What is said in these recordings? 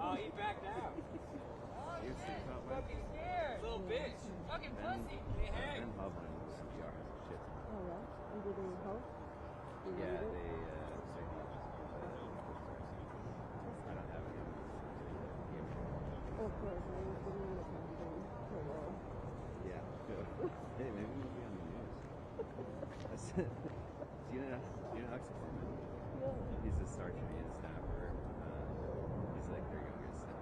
Oh, he backed out. Fucking scared. Little bitch. Fucking pussy. Hey. And Hub on CPR and shit. Oh, yeah? And did they help? Yeah, they say I don't have any. Of course, I was getting in the company for a while. Yeah. Hey, maybe we'll be on the news. I said, do you know Alex Foreman? Yeah. He's a sergeant and snapper. He's like their youngest son.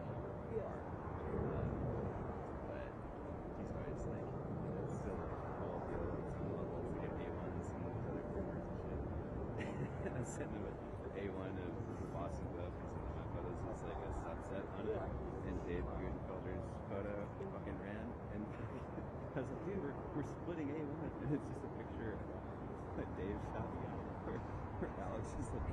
Yeah. But he's always like, still all the old levels, like A1s and other careers and shit. I sent him an A1 of Boston Globe and some of my photos. It's like a sunset on it. And Dave Gutenfelder's photo fucking ran. And I was like, dude, we're splitting A1. And it's just a picture of Dave shot where Alex is like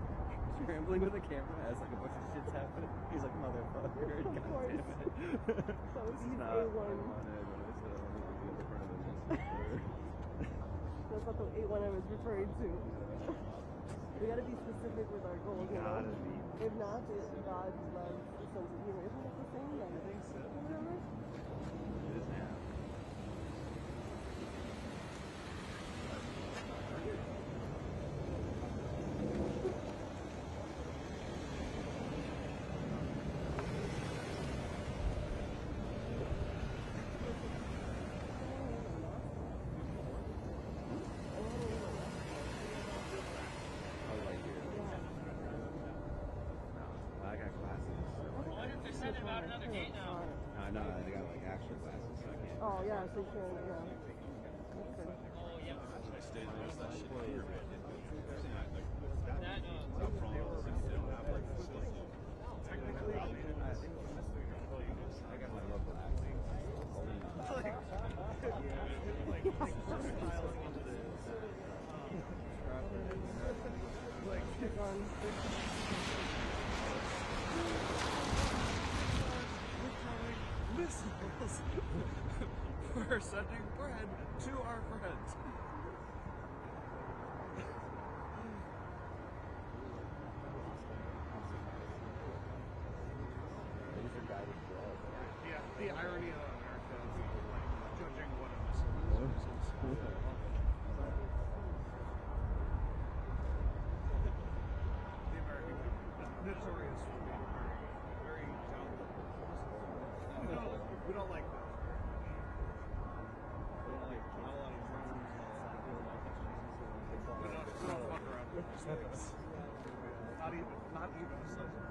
scrambling with a camera as like a bunch of shit's happening. He's like, motherfucker, Of god course. damn it. So This is he's not A1. what I wanted when I said I wanted to be in front of a newspaper. That's not the A1 I was referring to. We gotta be specific with our goals, you know? Gotta be. If not, God loves a sense of humor. Isn't that the same? Like, I think so. remember? It is now. Oh, yeah, so you can, yeah. Okay. Missiles. We're sending bread to our friends. Yeah, the irony of America is like judging what a missile is. The American government, notorious for being very down. We don't like that. We don't fuck around with these things. Not even a second.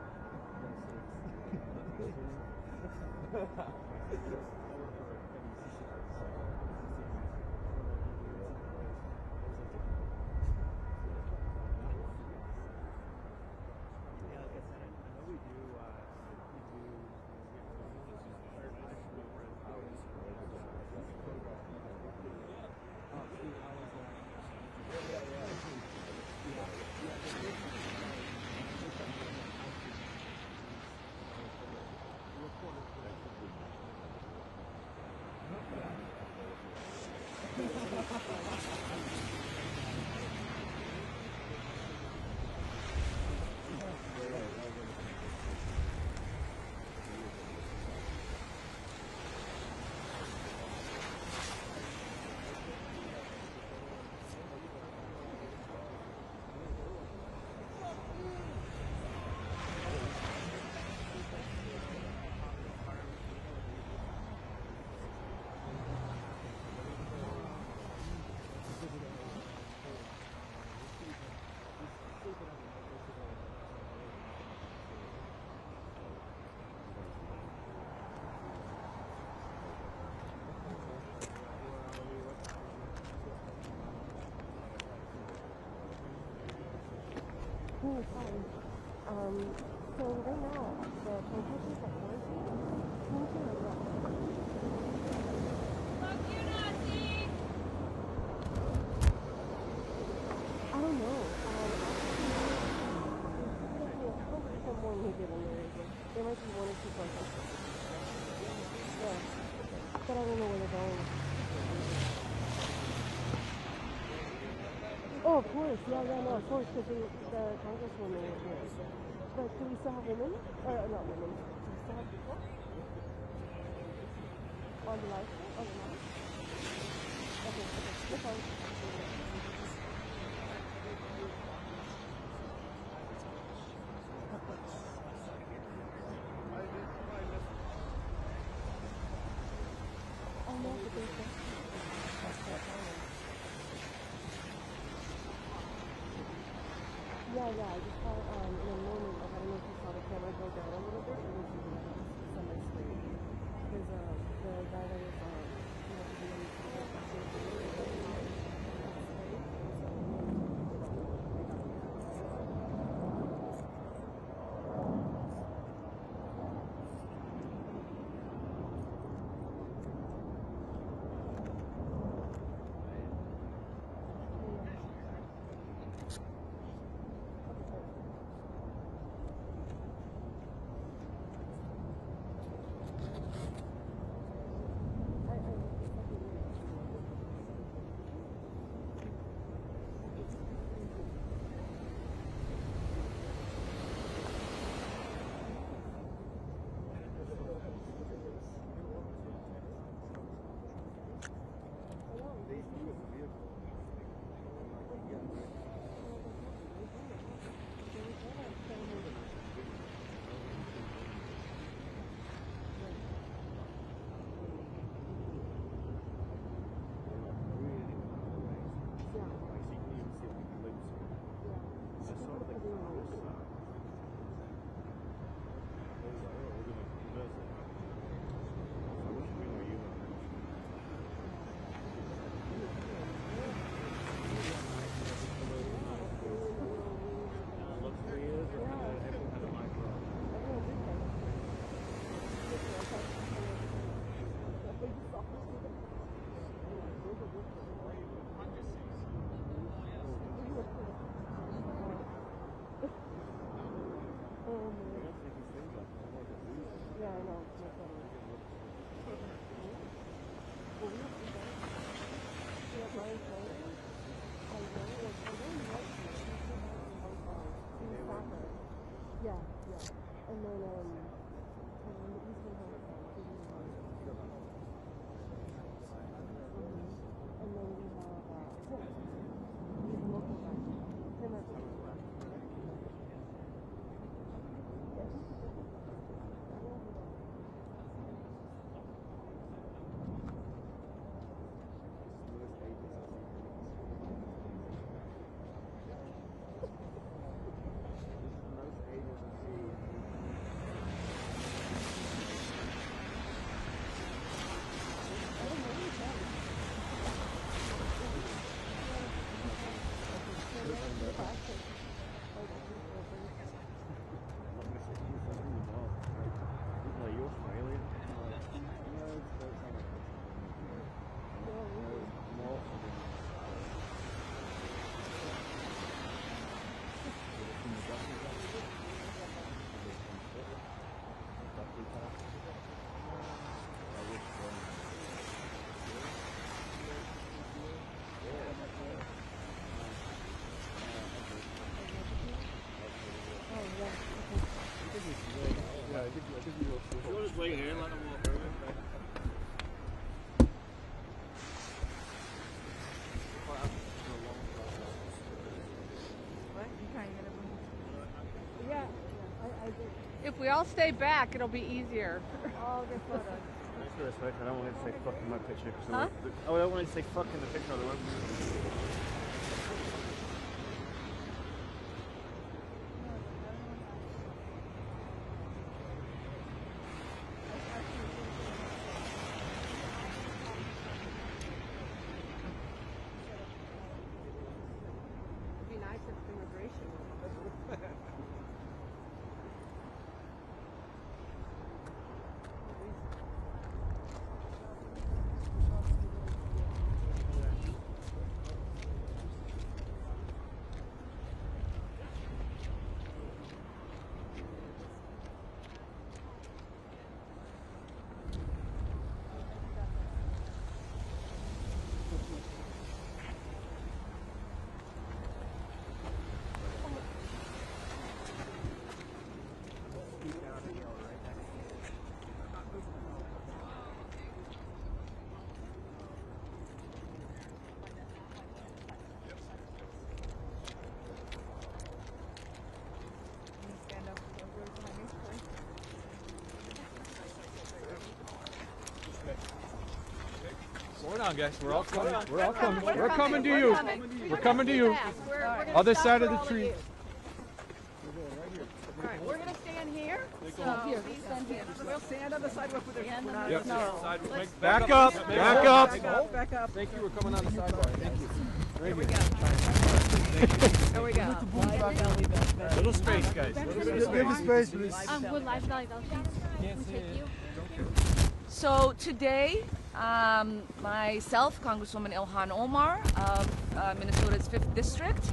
Oh, sorry. So right now, the protesters at work, who's in the rock? Fuck you, Nazi! I don't know. There's someone who did in there. There might be one or two protesters. Yeah. But I don't know where they're going. Oh, of course. Yeah, no, of course, because the congresswoman is here. But do we still have women? Not women. still have people? On the live stream? On the live? Okay, no problem. I know, but there's yeah, I just saw in a moment, like, I don't know if you saw the camera go down a little bit, it was really nice on my screen. Because the guy that was You'll just wait here and let them walk over. What? You trying to get a yeah, I did. If we all stay back, it'll be easier. All the photos. Let's go this way. I don't want to say fuck in my picture. Huh? I don't want to say fuck in the picture. It'd be nice if immigration was. on, guys. We're all coming. We're all coming. We're coming to We're you. coming. We're coming to you. We're gonna Other stop side for of the all tree. you. All right, we're gonna stand here. So Here. please stand here. We'll stand on the sidewalk with Stand on Yep. the no. Let's Back up. Back up. Back up. Thank you for coming on the sidebar. Thank you. Here we go. Here we go. Little space, guys. Give me space, please. Would live volleyball take you? So today, myself, Congresswoman Ilhan Omar of Minnesota's 5th District,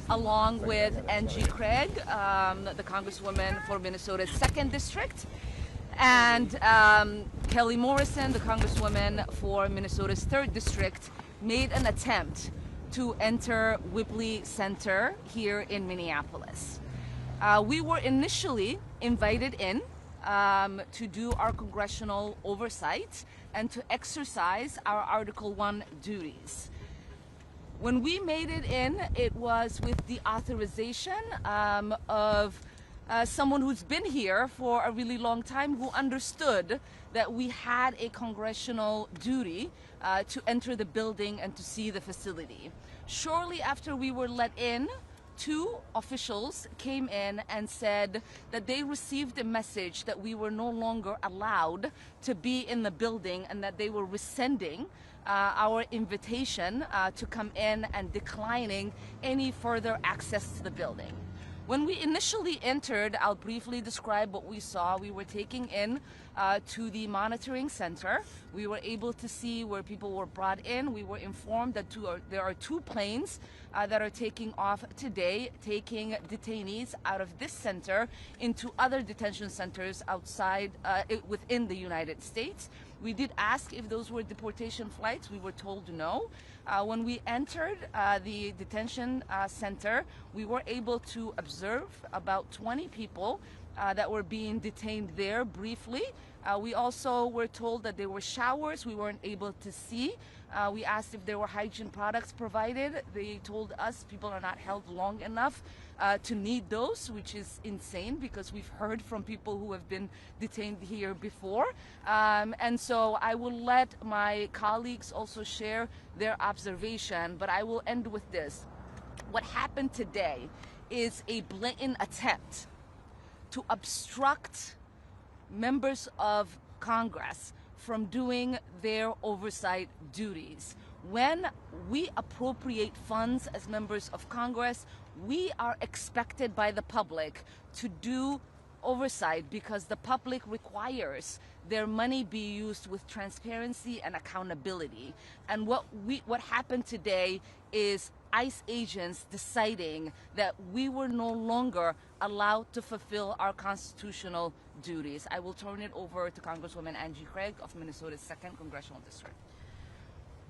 along with Angie Craig, the Congresswoman for Minnesota's 2nd District, and Kelly Morrison, the Congresswoman for Minnesota's 3rd District, made an attempt to enter Whibley Center here in Minneapolis. We were initially invited in to do our congressional oversight and to exercise our Article 1 duties. When we made it in, it was with the authorization of someone who's been here for a really long time, who understood that we had a congressional duty to enter the building and to see the facility. Shortly after we were let in, 2 officials came in and said that they received a message that we were no longer allowed to be in the building and that they were rescinding our invitation to come in and declining any further access to the building. When we initially entered, I'll briefly describe what we saw. We were taken in to the monitoring center. We were able to see where people were brought in. We were informed that there are 2 planes that are taking off today, taking detainees out of this center into other detention centers outside, within the United States. We did ask if those were deportation flights. We were told no. When we entered the detention center, we were able to observe about 20 people that were being detained there briefly. We also were told that there were showers we weren't able to see. We asked if there were hygiene products provided. They told us people are not held long enough to need those, which is insane because we've heard from people who have been detained here before. And so I will let my colleagues also share their observation, but I will end with this. What happened today is a blatant attempt to obstruct members of Congress from doing their oversight duties. When we appropriate funds as members of Congress, we are expected by the public to do oversight because the public requires their money be used with transparency and accountability. And what happened today is ICE agents deciding that we were no longer allowed to fulfill our constitutional duties. I will turn it over to Congresswoman Angie Craig of Minnesota's 2nd Congressional District.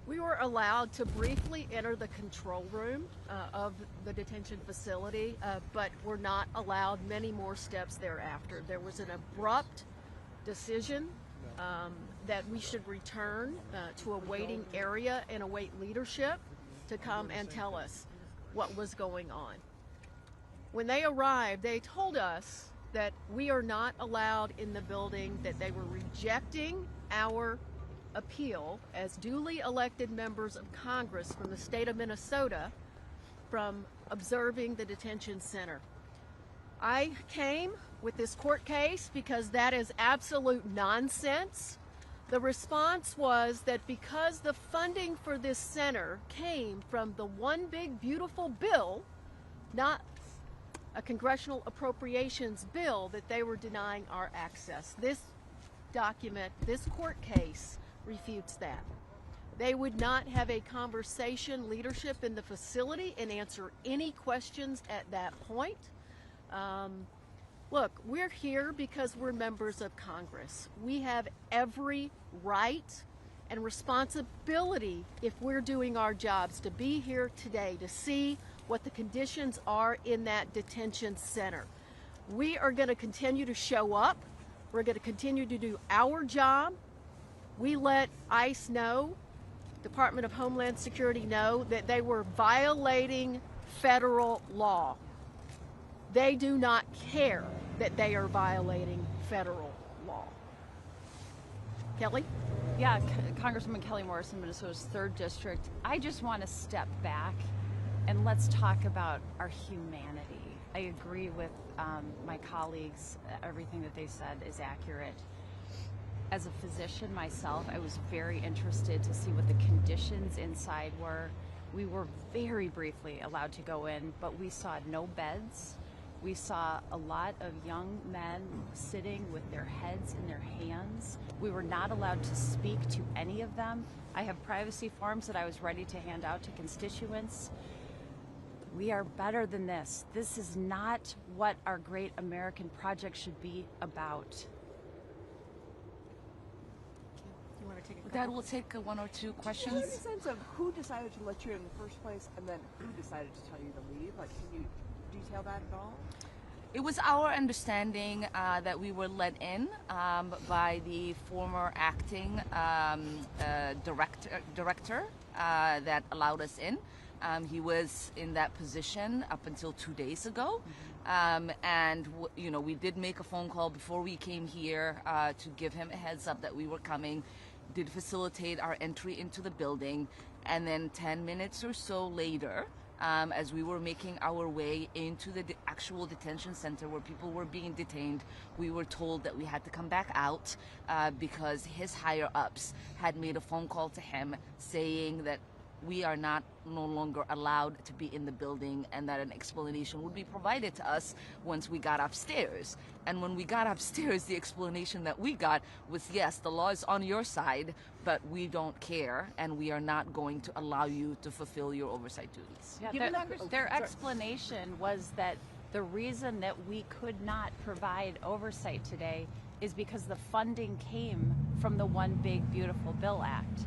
We were allowed to briefly enter the control room of the detention facility, but were not allowed many more steps thereafter. There was an abrupt decision that we should return to a waiting area and await leadership to come and tell us what was going on. When they arrived, they told us that we are not allowed in the building, that they were rejecting our appeal as duly elected members of Congress from the state of Minnesota from observing the detention center. I came with this court case because that is absolute nonsense. The response was that because the funding for this center came from the one big beautiful bill, not a congressional appropriations bill, that they were denying our access. This document, this court case, refutes that. They would not have a conversation, leadership in the facility, and answer any questions at that point. Look, we're here because we're members of Congress. We have every right and responsibility, if we're doing our jobs, to be here today to see what the conditions are in that detention center. We are going to continue to show up. We're going to continue to do our job. We let ICE know, Department of Homeland Security know, that they were violating federal law. They do not care that they are violating federal law. Kelly? Yeah, Congresswoman Kelly Morrison, Minnesota's 3rd District. I just want to step back and let's talk about our humanity. I agree with my colleagues. Everything that they said is accurate. As a physician myself, I was very interested to see what the conditions inside were. We were very briefly allowed to go in, but we saw no beds. We saw a lot of young men sitting with their heads in their hands. We were not allowed to speak to any of them. I have privacy forms that I was ready to hand out to constituents. We are better than this. This is not what our great American project should be about. You want to take a couple? That will take 1 or 2 questions. Do you have a sense of who decided to let you in the first place, and then who decided to tell you to leave? Like, can you detail that at all? It was our understanding that we were let in by the former acting director that allowed us in. He was in that position up until 2 days ago. And you know, we did make a phone call before we came here to give him a heads up that we were coming, did facilitate our entry into the building, and then 10 minutes or so later, as we were making our way into the actual detention center where people were being detained, we were told that we had to come back out because his higher-ups had made a phone call to him saying that we are no longer allowed to be in the building, and that an explanation would be provided to us once we got upstairs. And when we got upstairs, the explanation that we got was, yes, the law is on your side, but we don't care, and we are not going to allow you to fulfill your oversight duties. Yeah, their explanation was that the reason that we could not provide oversight today is because the funding came from the One Big Beautiful Bill Act,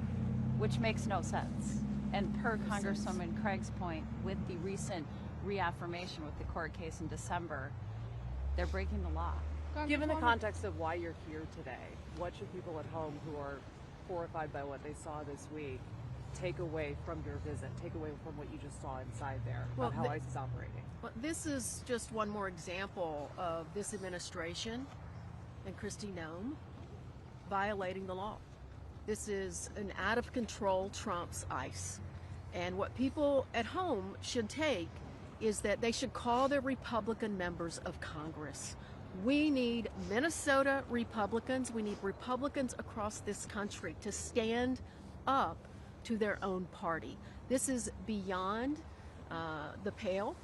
which makes no sense. And per Congresswoman Craig's point, with the recent reaffirmation with the court case in December, they're breaking the law. Given the context of why you're here today, what should people at home who are horrified by what they saw this week take away from your visit, take away from what you just saw inside there, about how ICE is operating? Well, this is just one more example of this administration and Kristi Noem violating the law. This is an out-of-control Trump's ICE. And what people at home should take is that they should call their Republican members of Congress. We need Minnesota Republicans, we need Republicans across this country to stand up to their own party. This is beyond the pale.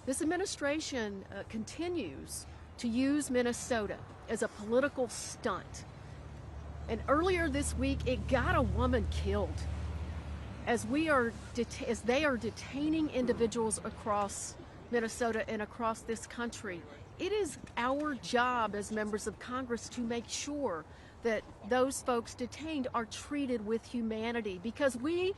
This administration continues to use Minnesota as a political stunt. And earlier this week, it got a woman killed. As they are detaining individuals across Minnesota and across this country, it is our job as members of Congress to make sure that those folks detained are treated with humanity, because we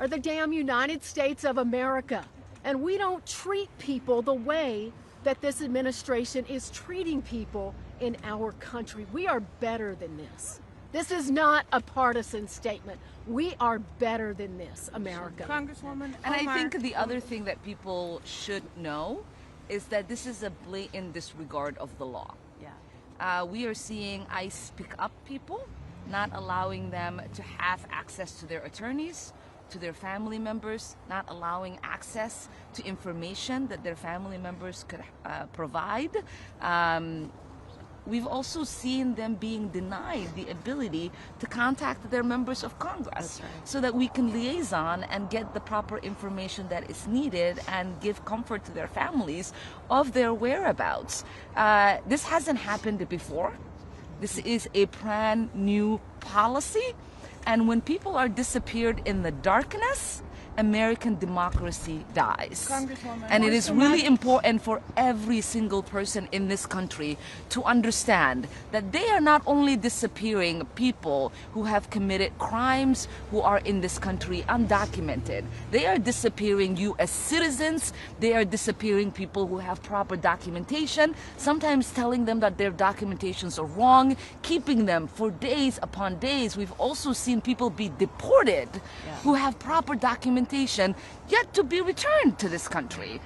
are the damn United States of America, and we don't treat people the way that this administration is treating people in our country. We are better than this. This is not a partisan statement. We are better than this, America. Congresswoman, and I think the other thing that people should know is that this is a blatant disregard of the law. Yeah. We are seeing ICE pick up people, not allowing them to have access to their attorneys, to their family members, not allowing access to information that their family members could provide. We've also seen them being denied the ability to contact their members of Congress, so that we can liaison and get the proper information that is needed and give comfort to their families of their whereabouts. This hasn't happened before. This is a brand new policy. And when people are disappeared in the darkness, American democracy dies. And it is really important for every single person in this country to understand that they are not only disappearing people who have committed crimes, who are in this country undocumented. They are disappearing U.S. citizens. They are disappearing people who have proper documentation, sometimes telling them that their documentations are wrong, keeping them for days upon days. We've also seen people be deported who have proper documentation yet to be returned to this country.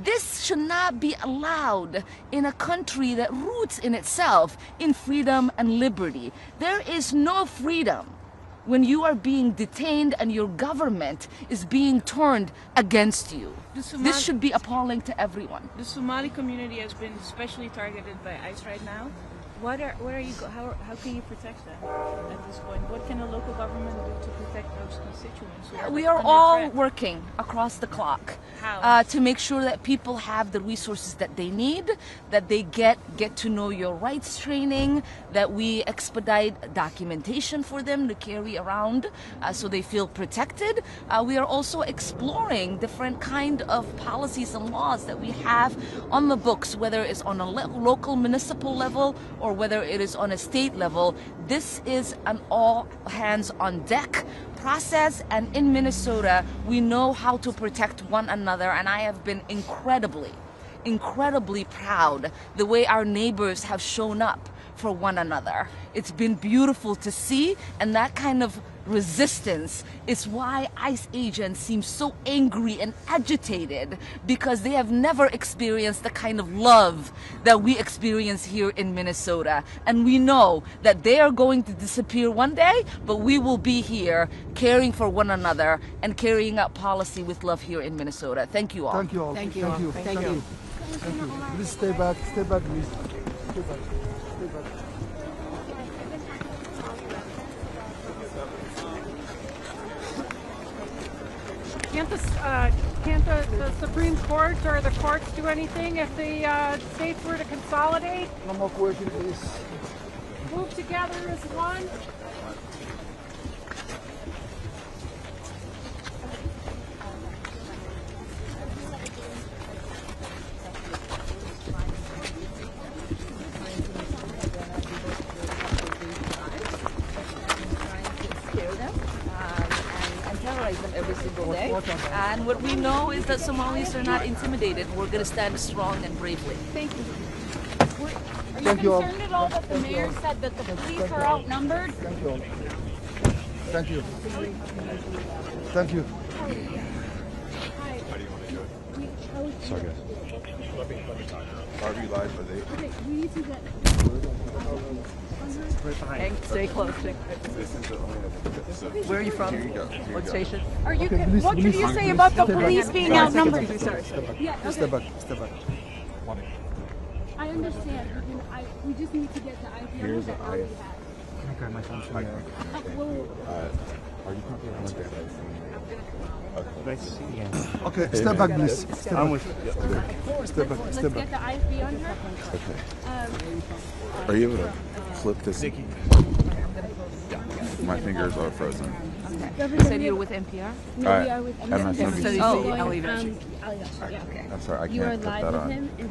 This should not be allowed in a country that roots in itself in freedom and liberty. There is no freedom when you are being detained and your government is being turned against you. This should be appalling to everyone. The Somali community has been especially targeted by ICE right now. How can you protect them at this point? What can a local government do to protect those constituents? We are all working across the clock How? to make sure that people have the resources that they need, that they get to know your rights training, that we expedite documentation for them to carry around so they feel protected. We are also exploring different kind of policies and laws that we have on the books, whether it's on a local municipal level or whether it is on a state level. This is an all hands on deck process, and in Minnesota we know how to protect one another, and I have been incredibly proud the way our neighbors have shown up for one another. It's been beautiful to see, and that kind of resistance is why ICE agents seem so angry and agitated, because they have never experienced the kind of love that we experience here in Minnesota. And we know that they are going to disappear one day, but we will be here caring for one another and carrying out policy with love here in Minnesota. Thank you all. Thank you all. Thank you all. Thank you. Thank you. Please stay back, please. Stay back, stay back. Can't the Supreme Court or the courts do anything if the states were to consolidate? No more question, please. Move together as one? Them every single day. And what we know is that Somalis are not intimidated. We're going to stand strong and bravely. Thank you. Are you concerned at all that the mayor said that the police are outnumbered? Thank you all. Thank you. Thank you. Sorry, guys. RV live for the. Okay, we need to get. Stay close. Where are you from? What station? Are you? Okay, please, what can you say about the police being outnumbered? Yeah, okay. Step back. I understand. We just need to get the idea. Here's the that we IS. have. Are you comfortable with that? Nice to see you. Okay, step back, please. Step I'm back. with you. Yeah. Step back. Let's Step get back. the IFB on her. Okay. Are you able to flip this? My fingers are frozen. You said you're with NPR? No, Alright. we are with And my NBC. son- I'll leave it. Okay. I'm sorry, I You are can't put live that with on. him, and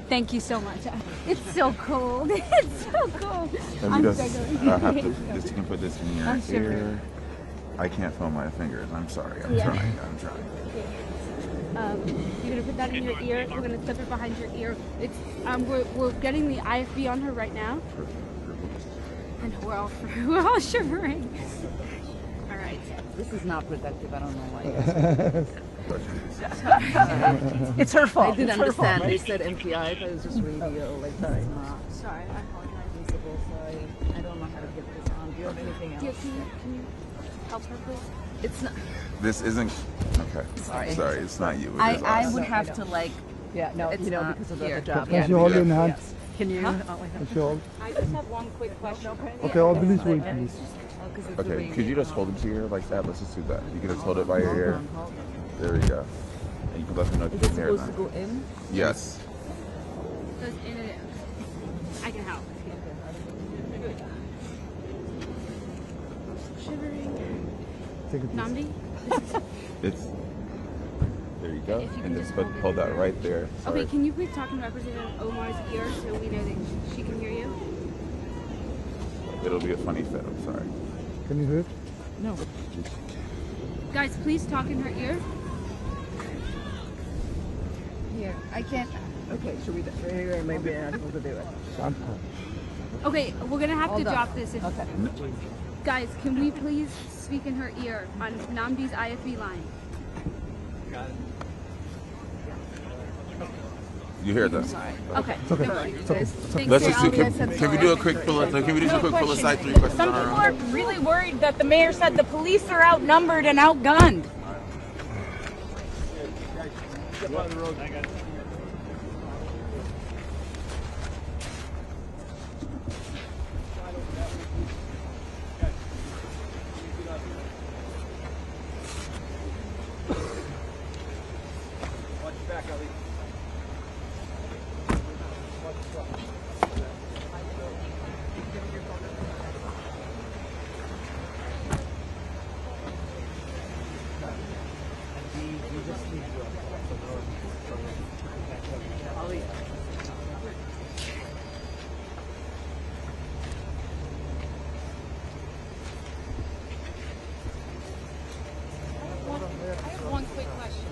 thank you so much. It's so cold. It's so cold. Let me I'm just, struggling. I have to, just you can put this in your I'm sure. ear. I can't feel my fingers. I'm sorry. I'm Yeah. trying. You're gonna put that in your ear. We're gonna slip it behind your ear. It's we're getting the IFB on her right now, and we're all shivering. All right. This is not productive. I don't know why. It's her fault. I didn't understand. They said NPI. I thought it was just radio. Like sorry. Sorry, I apologize. Visible. Sorry. I don't know how to get this on. Do you have anything else? Yeah, can you help her, please? It's not. This isn't, okay. Sorry. It's not you. It is I us. would have to like. Yeah. No. It's You know, not because of here. the job. Can you hold in hand? Can you? Can you hold? I just have one quick question. Okay, all please wait, please. Okay, could you just hold it to your ear like that? Let's just do that. You can just hold it by your ear. There we go. And you can let me know if you can hear Supposed to that. go in? Yes. Goes in and I can help. Shivering. Take it, please. Namdi? It's, there you go. And just hold that right there. Sorry. Okay, can you please talk in Representative Omar's ear so we know that she can hear you? It'll be a funny fit. I'm sorry. Can you hear it? No. Guys, please talk in her ear. Here. I can't. Okay. Should we? Maybe I'm not supposed to do it. Okay, we're gonna have to Hold on. drop this. Okay. Guys, can we please speak in her ear on Namdi's IFB line? You hear that? Sorry. Okay. It's okay. It's okay. It's okay. Let's just see. Can we do a quick pull? Can we do a quick pull aside 3 questions? Some people are really worried that the mayor said the police are outnumbered and outgunned. One quick question.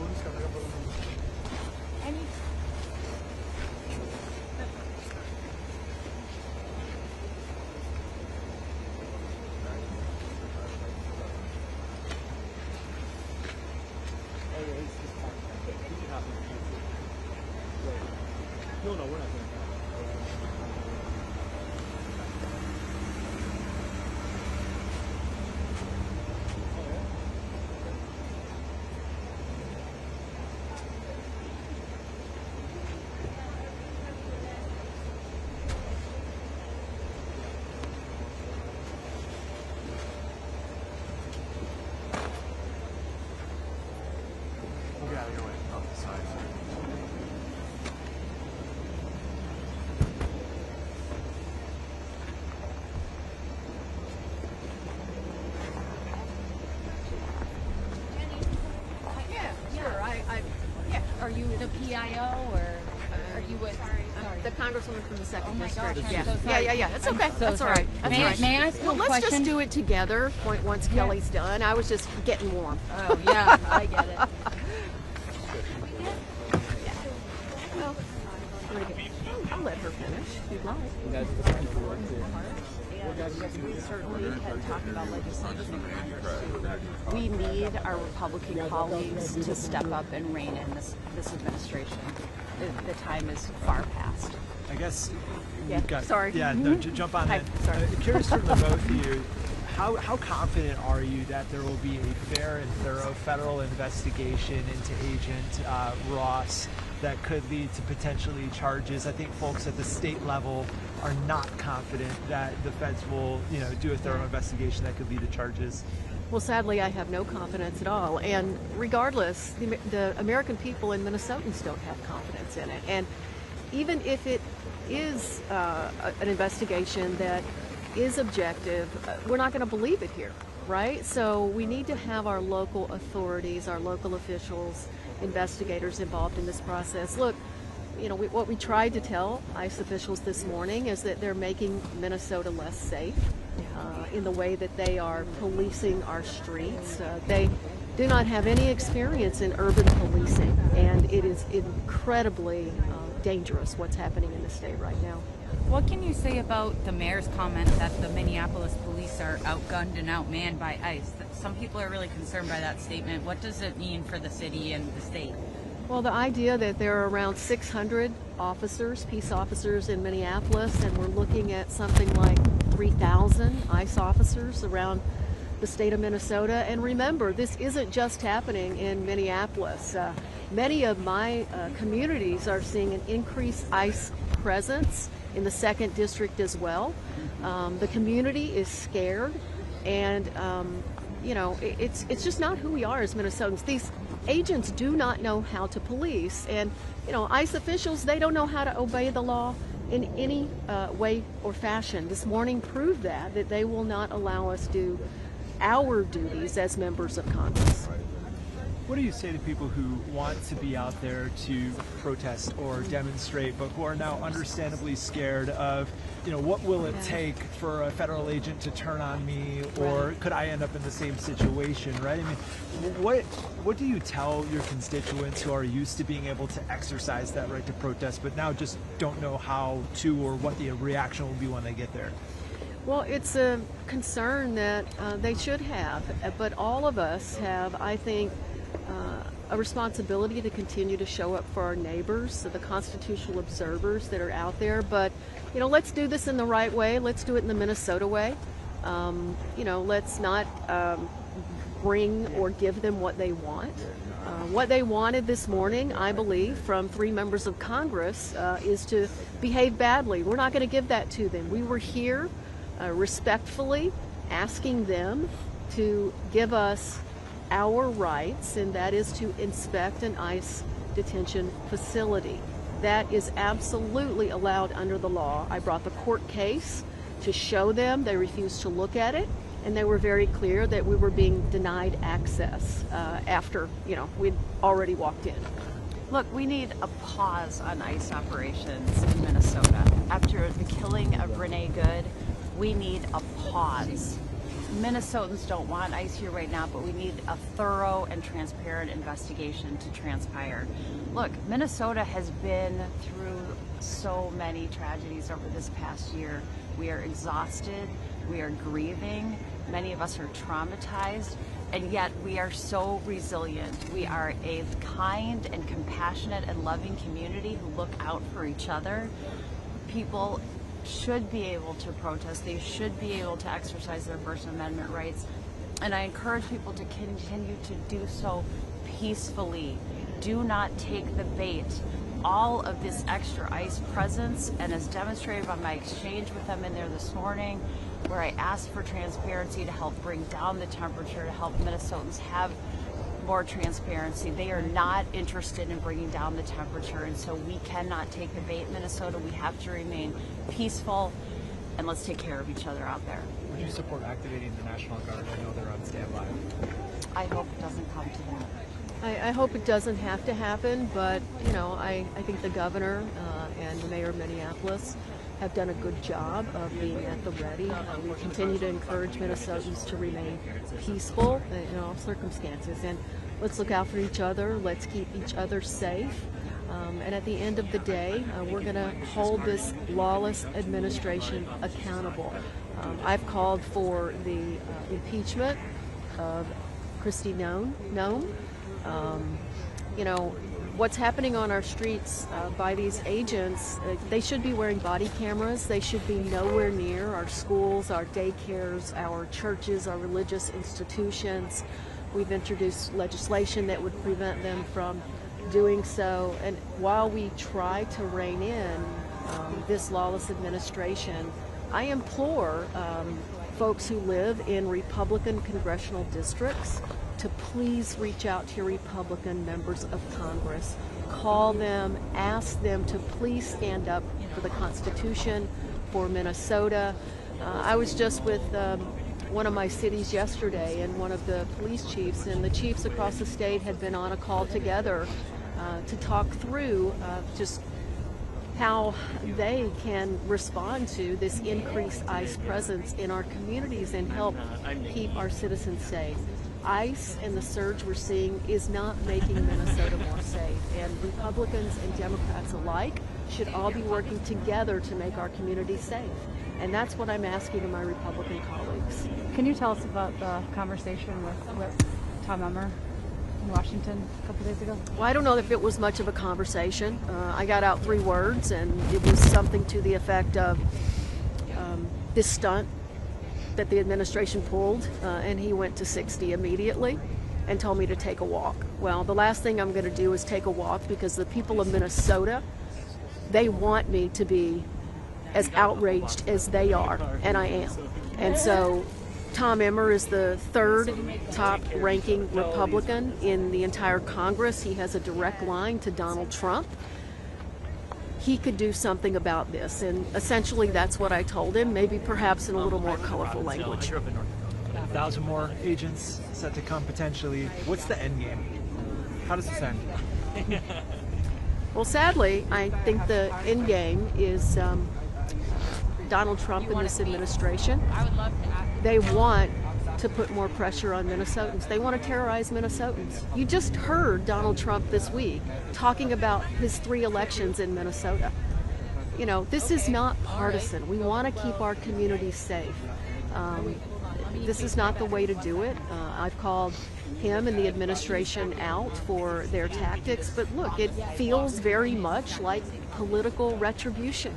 No, we're not doing that. Are you the PIO or are you with? The congresswoman from the 2nd Oh my district. gosh, I'm yeah. so sorry. Yeah. That's okay. So That's all sorry. right. That's May, all right. may I ask you Well, a let's question? just do it together once Kelly's done. I was just getting warm. Oh yeah, I get it. Well, I'll let her finish if you'd like. We certainly had talked about legislation in Congress too. We need our Republican colleagues to step up and rein in this administration. The time is far past. I guess Yeah, you've got, sorry. Yeah, no, jump on Hi, that. sorry. Curious from the both of you, how confident are you that there will be a fair and thorough federal investigation into Agent Ross that could lead to potentially charges? I think folks at the state level are not confident that the feds will, do a thorough investigation that could lead to charges. Well, sadly, I have no confidence at all. And regardless, the American people and Minnesotans don't have confidence in it. And even if it is an investigation that is objective, we're not going to believe it here, right? So we need to have our local authorities, our local officials, investigators involved in this process. Look, what we tried to tell ICE officials this morning is that they're making Minnesota less safe in the way that they are policing our streets. They do not have any experience in urban policing, and it is incredibly dangerous what's happening in the state right now. What can you say about the mayor's comment that the Minneapolis police are outgunned and outmanned by ICE? Some people are really concerned by that statement. What does it mean for the city and the state? Well, the idea that there are around 600 officers, peace officers in Minneapolis, and we're looking at something like 3,000 ICE officers around the state of Minnesota. And remember, this isn't just happening in Minneapolis. Many of my communities are seeing an increased ICE presence in the 2nd district as well. The community is scared, and it's just not who we are as Minnesotans. These agents do not know how to police, and ICE officials, they don't know how to obey the law in any way or fashion. This morning proved that they will not allow us to do our duties as members of Congress. What do you say to people who want to be out there to protest or demonstrate, but who are now understandably scared of, what will it take for a federal agent to turn on me, or could I end up in the same situation, right? I mean, what do you tell your constituents who are used to being able to exercise that right to protest, but now just don't know how to or what the reaction will be when they get there? Well, it's a concern that they should have, but all of us have, I think, a responsibility to continue to show up for our neighbors, the constitutional observers that are out there. But, you know, let's do this in the right way. Let's do it in the Minnesota way. You know, let's not bring or give them what they want. What they wanted this morning, I believe, from 3 members of Congress is to behave badly. We're not going to give that to them. We were here respectfully asking them to give us our rights, and that is to inspect an ICE detention facility. That is absolutely allowed under the law. I brought the court case to show them. They refused to look at it, and they were very clear that we were being denied access after, you know, we'd already walked in. Look, we need a pause on ICE operations in Minnesota. After the killing of Renee Good, we need a pause. Minnesotans don't want ICE here right now, but we need a thorough and transparent investigation to transpire. Look, Minnesota has been through so many tragedies over this past year. We are exhausted, we are grieving, many of us are traumatized, and yet we are so resilient. We are a kind and compassionate and loving community who look out for each other. People should be able to protest. They should be able to exercise their First Amendment rights. And I encourage people to continue to do so peacefully. Do not take the bait. All of this extra ICE presence, and as demonstrated by my exchange with them in there this morning, where I asked for transparency to help bring down the temperature, to help Minnesotans have more transparency. They are not interested in bringing down the temperature, and so we cannot take the bait in Minnesota. We have to remain peaceful, and let's take care of each other out there. Would you support activating the National Guard? I know they're on standby. I hope it doesn't come to that. I hope it doesn't have to happen, but, you know, I think the governor and the mayor of Minneapolis have done a good job of being at the ready. We continue to encourage Minnesotans to remain peaceful in all circumstances. And let's look out for each other. Let's keep each other safe. And at the end of the day, we're going to hold this lawless administration accountable. I've called for the impeachment of Kristi Noem. You know, what's happening on our streets by these agents, they should be wearing body cameras. They should be nowhere near our schools, our daycares, our churches, our religious institutions. We've introduced legislation that would prevent them from doing so. And while we try to rein in this lawless administration, I implore folks who live in Republican congressional districts to please reach out to your Republican members of Congress. Call them, ask them to please stand up for the Constitution, for Minnesota. I was just with one of my cities yesterday and one of the police chiefs, and the chiefs across the state had been on a call together to talk through just how they can respond to this increased ICE presence in our communities and help keep our citizens safe. ICE and the surge we're seeing is not making Minnesota more safe, and Republicans and Democrats alike should all be working together to make our communities safe. And that's what I'm asking of my Republican colleagues. Can you tell us about the conversation with Tom Emmer in Washington a couple days ago? Well, I don't know if it was much of a conversation. I got out 3 words, and it was something to the effect of this stunt that the administration pulled, and he went to 60 immediately and told me to take a walk. Well, the last thing I'm going to do is take a walk, because the people of Minnesota, they want me to be as outraged as they are, and I am. And so Tom Emmer is the 3rd top ranking Republican in the entire Congress. He has a direct line to Donald Trump. He could do something about this, and essentially that's what I told him, maybe perhaps in a little more colorful language. 1,000 more agents set to come potentially. What's the end game? How does this end? Well, sadly, I think the end game is Donald Trump and this administration. They want to put more pressure on Minnesotans. They want to terrorize Minnesotans. You just heard Donald Trump this week talking about his 3 elections in Minnesota. You know, this is not partisan. We want to keep our communities safe. This is not the way to do it. I've called him and the administration out for their tactics, but look, it feels very much like political retribution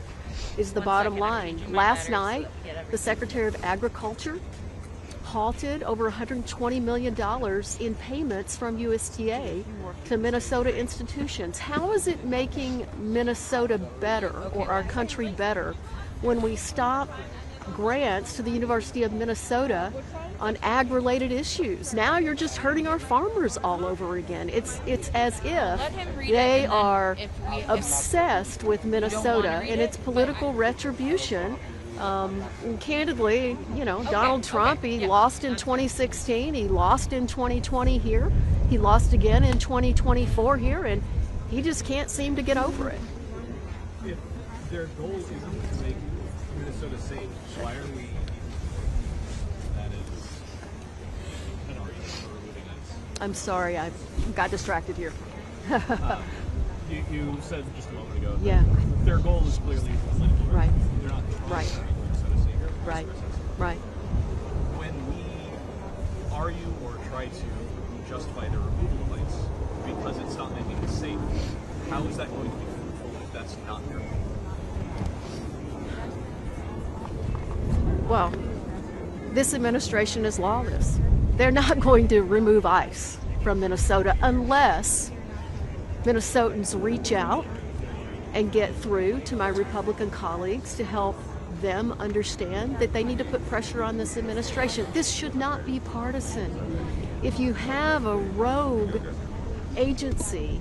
is the bottom line. Last night, the Secretary of Agriculture halted over $120 million in payments from USDA to Minnesota institutions. How is it making Minnesota better or our country better when we stop grants to the University of Minnesota on ag-related issues? Now you're just hurting our farmers all over again. It's as if they are obsessed with Minnesota and its political retribution. Candidly, you know, Donald Trump, he lost in 2016, he lost in 2020 here, he lost again in 2024 here, and he just can't seem to get over it. If their goal isn't to make Minnesota safe, why are we that is an argument for removing ICE? I'm sorry, I got distracted here. You said just a moment ago that yeah. Their goal is clearly political. Right. They're not right. Right. Right. When we argue or try to justify the removal of ICE because it's not making it safe, how is that going to be fruitful if that's not their goal? Well, this administration is lawless. They're not going to remove ICE from Minnesota unless Minnesotans reach out and get through to my Republican colleagues to help them understand that they need to put pressure on this administration. This should not be partisan. If you have a rogue agency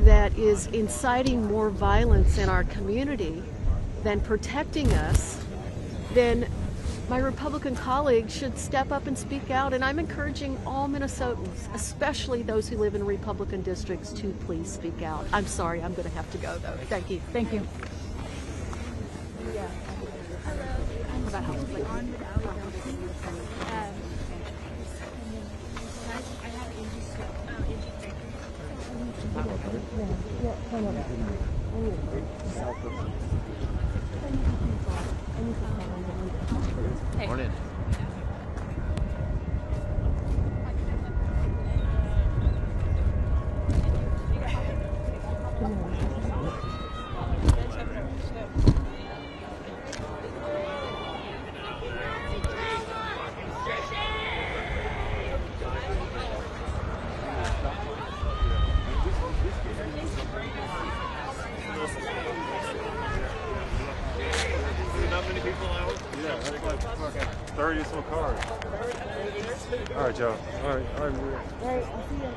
that is inciting more violence in our community than protecting us, then my Republican colleagues should step up and speak out, and I'm encouraging all Minnesotans, especially those who live in Republican districts, to please speak out. I'm sorry, I'm going to have to go, though. Thank you. Thank you. Yeah. About how it's like on with allegations. I have Hey. Morning. Not many people out? Yeah, that's like fucking 30 or so cars. All right, Joe. All right, All right, I'll see you.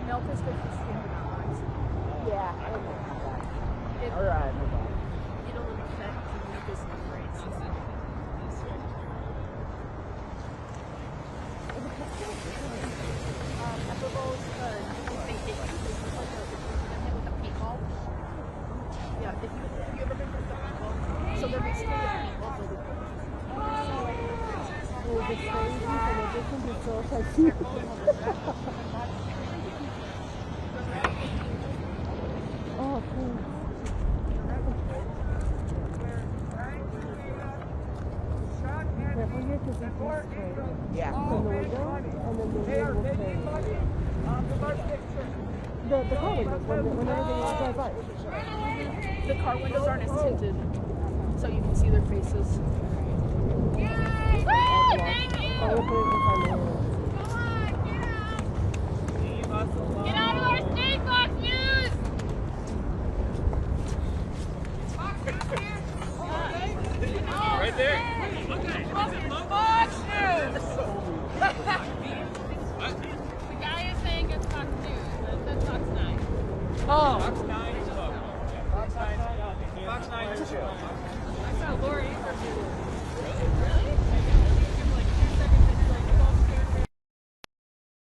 Milk is good for skin. Yeah, I don't know how that. All right, no problem. It'll affect the mucus membranes. I suppose if they hit you, it's like with a paintball. Yeah, if you ever been to the paintball, so they're basically a paintball. Well, the crazy and the different results I see. Oh, cool. Careful here because it goes straight. Yeah. From the window, and then the wind will change. The car windows, whenever they drive by. The car windows aren't as tinted, so you can see their faces. Yay! Woo! Thank you! I will put it inside my hand. Get out of our state, Fox News! Right there. Fox News! The guy is saying it's Fox News. That's Fox 9. Oh!